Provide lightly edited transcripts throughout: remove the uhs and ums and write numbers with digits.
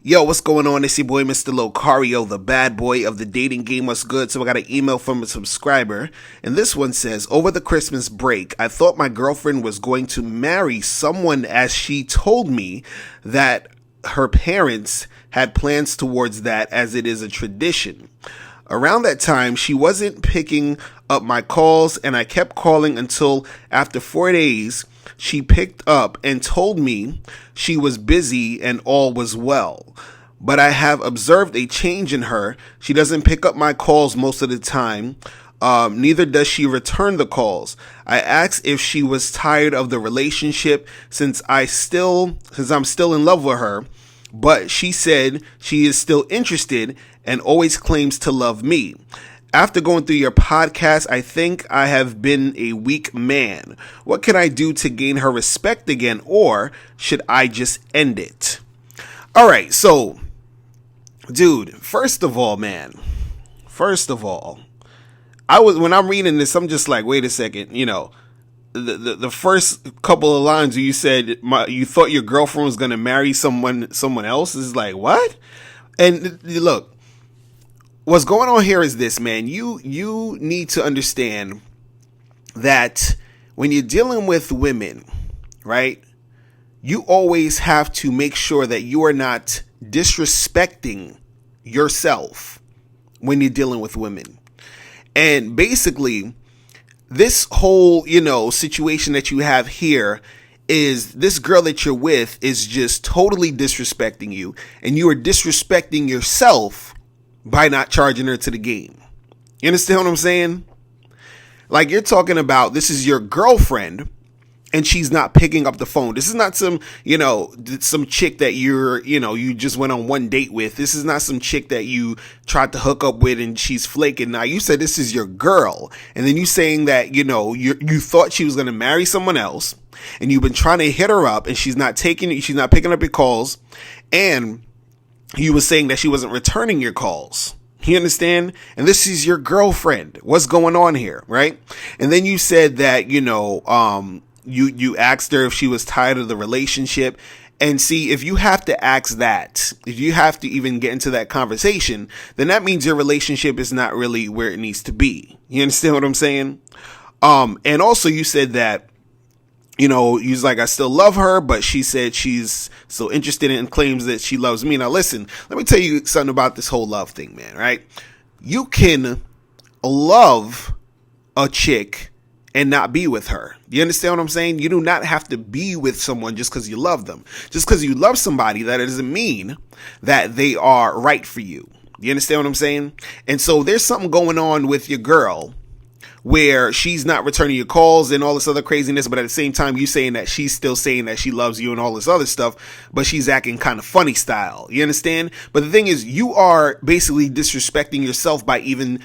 Yo, what's going on? It's your boy, Mr. Locario, the bad boy of the dating game. What's good? So I got an email from a subscriber, and this one says, over the Christmas break, I thought my girlfriend was going to marry someone as she told me that her parents had plans towards that as it is a tradition. Around that time, she wasn't picking up my calls, and I kept calling until after 4 days, she picked up and told me she was busy and all was well. But I have observed a change in her. She doesn't pick up my calls most of the time. Neither does she return the calls. I asked if she was tired of the relationship since I'm still in love with her, but she said she is still interested and always claims to love me. After going through your podcast, I think I have been a weak man. What can I do to gain her respect again, or should I just end it? All right, so, dude, first of all, when I'm reading this, I'm just like, wait a second, the first couple of lines where you said you thought your girlfriend was gonna marry someone else is like, what? And look, what's going on here is this, man. You need to understand that when you're dealing with women, right, you always have to make sure that you are not disrespecting yourself when you're dealing with women. And basically, this whole, situation that you have here is this girl that you're with is just totally disrespecting you, and you are disrespecting yourself by not charging her to the game. You understand what I'm saying? Like, you're talking about, this is your girlfriend and she's not picking up the phone. This is not some chick that you just went on one date with. This is not some chick that you tried to hook up with and she's flaking. Now, you said this is your girl, and then you saying that, you thought she was going to marry someone else, and you've been trying to hit her up and she's not picking up your calls, and you were saying that she wasn't returning your calls. You understand? And this is your girlfriend. What's going on here, right? And then you said that, you asked her if she was tired of the relationship. And see, if you have to ask that, if you have to even get into that conversation, then that means your relationship is not really where it needs to be. You understand what I'm saying? And also you said that, he's like, I still love her, but she said she's so interested in and claims that she loves me. Now, listen, let me tell you something about this whole love thing, man, right? You can love a chick and not be with her. You understand what I'm saying? You do not have to be with someone just because you love them. Just because you love somebody, that doesn't mean that they are right for you. You understand what I'm saying? And so there's something going on with your girl where she's not returning your calls and all this other craziness, but at the same time, you saying that she's still saying that she loves you and all this other stuff, but she's acting kind of funny style. You understand? But the thing is, you are basically disrespecting yourself by even,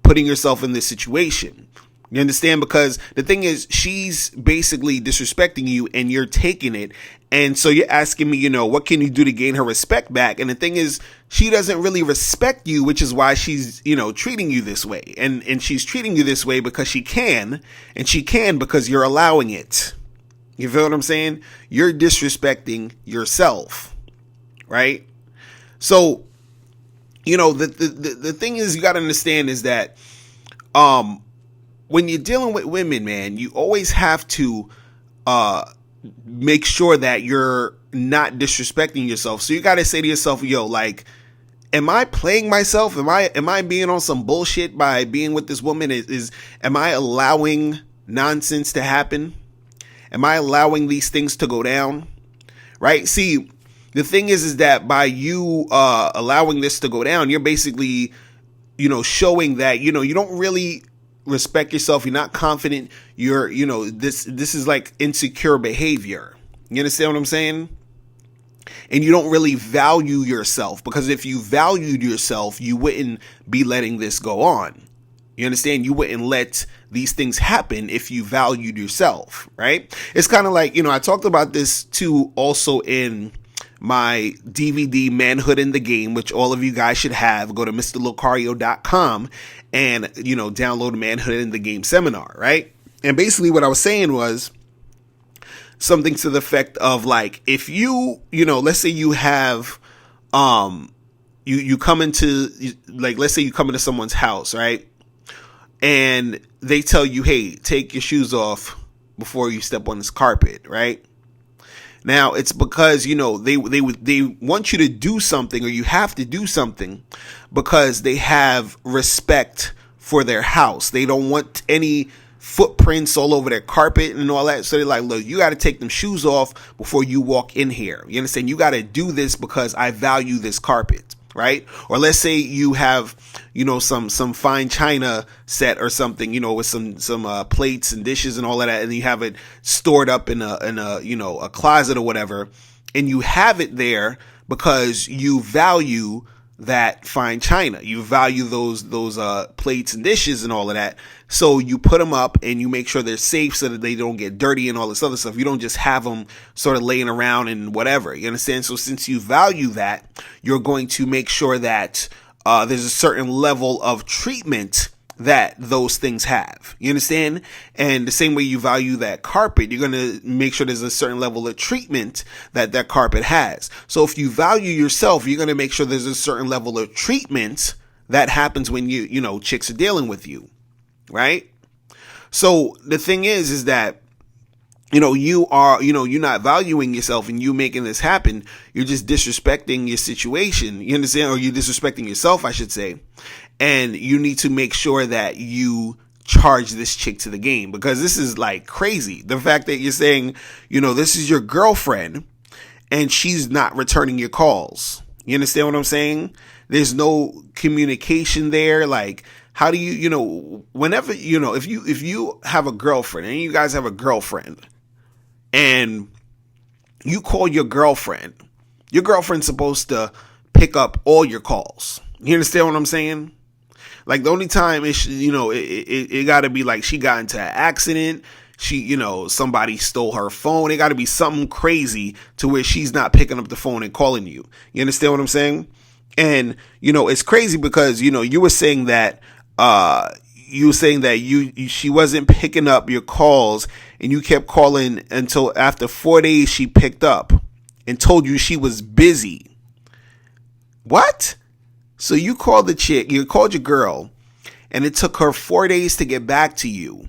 putting yourself in this situation. You understand? Because the thing is, she's basically disrespecting you and you're taking it. And so you're asking me, what can you do to gain her respect back? And the thing is, she doesn't really respect you, which is why she's, treating you this way. And she's treating you this way because she can, and she can because you're allowing it. You feel what I'm saying? You're disrespecting yourself, right? So, the thing is, you got to understand is that, when you're dealing with women, man, you always have to make sure that you're not disrespecting yourself. So you got to say to yourself, am I playing myself? Am I being on some bullshit by being with this woman? Am I allowing nonsense to happen? Am I allowing these things to go down? Right? See, the thing is that by you allowing this to go down, you're basically, showing that, you don't really respect yourself. You're not confident. You're, this is like insecure behavior. You understand what I'm saying? And you don't really value yourself, because if you valued yourself, you wouldn't be letting this go on. You understand? You wouldn't let these things happen if you valued yourself, right? It's kind of like, I talked about this too also in my DVD Manhood in the Game, which all of you guys should have. Go to MrLocario.com and, download Manhood in the Game seminar, right? And basically what I was saying was, something to the effect of like, if let's say you have, you come into, like, let's say you come into someone's house, right? And they tell you, hey, take your shoes off before you step on this carpet, right? Now, it's because, they want you to do something, or you have to do something because they have respect for their house. They don't want any footprints all over their carpet and all that. So they're like, look, you got to take them shoes off before you walk in here. You understand? You got to do this because I value this carpet, right? Or let's say you have, some fine china set or something, with some plates and dishes and all of that, and you have it stored up in a closet or whatever, and you have it there because you value that fine china. You value those plates and dishes and all of that. So you put them up and you make sure they're safe so that they don't get dirty and all this other stuff. You don't just have them sort of laying around and whatever. You understand? So since you value that, you're going to make sure that there's a certain level of treatment that those things have. You understand? And the same way you value that carpet, you're going to make sure there's a certain level of treatment that carpet has. So if you value yourself, you're going to make sure there's a certain level of treatment that happens when chicks are dealing with you, right? So the thing is that, you're not valuing yourself, and you making this happen, you're just disrespecting your situation. You understand? Or you're disrespecting yourself, I should say. And you need to make sure that you charge this chick to the game, because this is like crazy. The fact that you're saying, this is your girlfriend and she's not returning your calls. You understand what I'm saying? There's no communication there. Like, how do you, whenever, if you have a girlfriend and you guys have a girlfriend and you call your girlfriend's supposed to pick up all your calls. You understand what I'm saying? Like, the only time it got to be like she got into an accident, somebody stole her phone. It got to be something crazy to where she's not picking up the phone and calling you. You understand what I'm saying? And, it's crazy because, you were saying that, she wasn't picking up your calls, and you kept calling until after 4 days she picked up and told you she was busy. What? So you called you called your girl, and it took her 4 days to get back to you,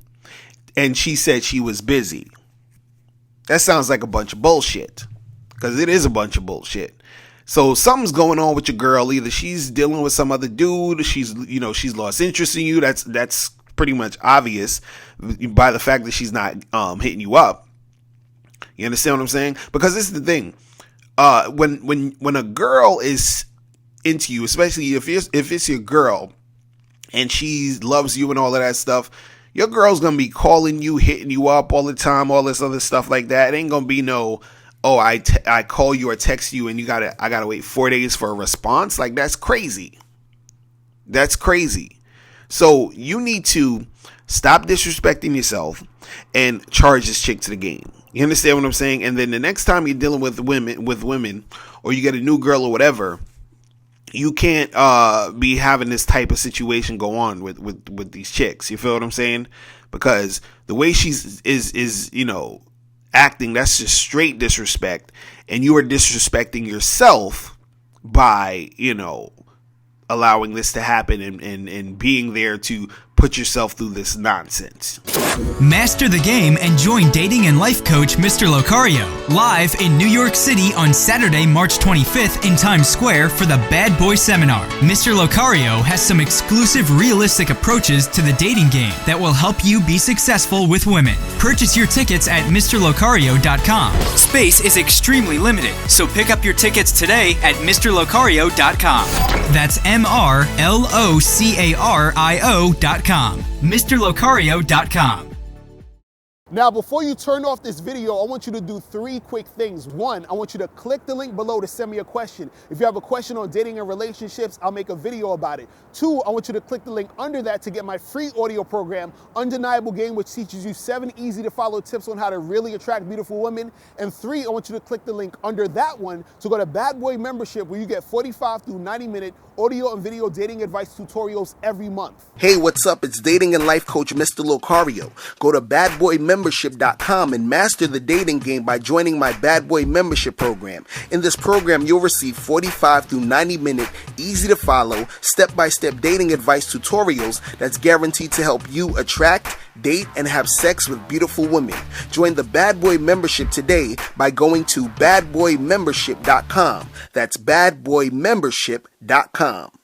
and she said she was busy. That sounds like a bunch of bullshit, because it is a bunch of bullshit. So something's going on with your girl. Either she's dealing with some other dude, she's lost interest in you. That's pretty much obvious by the fact that she's not hitting you up. You understand what I'm saying? Because this is the thing. When a girl is into you, especially if it's your girl and she loves you and all of that stuff, your girl's gonna be calling you, hitting you up all the time, all this other stuff like that. It ain't gonna be no, oh, I call you or text you and I gotta wait 4 days for a response. Like, that's crazy. That's crazy. So you need to stop disrespecting yourself and charge this chick to the game. You understand what I'm saying? And then the next time you're dealing with women, or you get a new girl or whatever, you can't be having this type of situation go on with these chicks. You feel what I'm saying? Because the way she's is acting, that's just straight disrespect, and you are disrespecting yourself by allowing this to happen and being there to put yourself through this nonsense. Master the game and join dating and life coach Mr. Locario live in New York City on Saturday, March 25th in Times Square for the Bad Boy Seminar. Mr. Locario has some exclusive, realistic approaches to the dating game that will help you be successful with women. Purchase your tickets at MrLocario.com. Space is extremely limited, so pick up your tickets today at MrLocario.com. That's MrLocario.com. MrLocario.com. Now, before you turn off this video, I want you to do 3 quick things. 1, I want you to click the link below to send me a question. If you have a question on dating and relationships, I'll make a video about it. 2, I want you to click the link under that to get my free audio program, Undeniable Game, which teaches you 7 easy-to-follow tips on how to really attract beautiful women. And 3, I want you to click the link under that one to go to Bad Boy Membership, where you get 45 through 90-minute audio and video dating advice tutorials every month. Hey, what's up? It's dating and life coach Mr. Locario. Go to Bad Boy Membership badboymembership.com and master the dating game by joining my Bad Boy Membership program. In this program, you'll receive 45 through 90-minute, easy-to-follow, step-by-step dating advice tutorials that's guaranteed to help you attract, date, and have sex with beautiful women. Join the Bad Boy Membership today by going to badboymembership.com. That's badboymembership.com.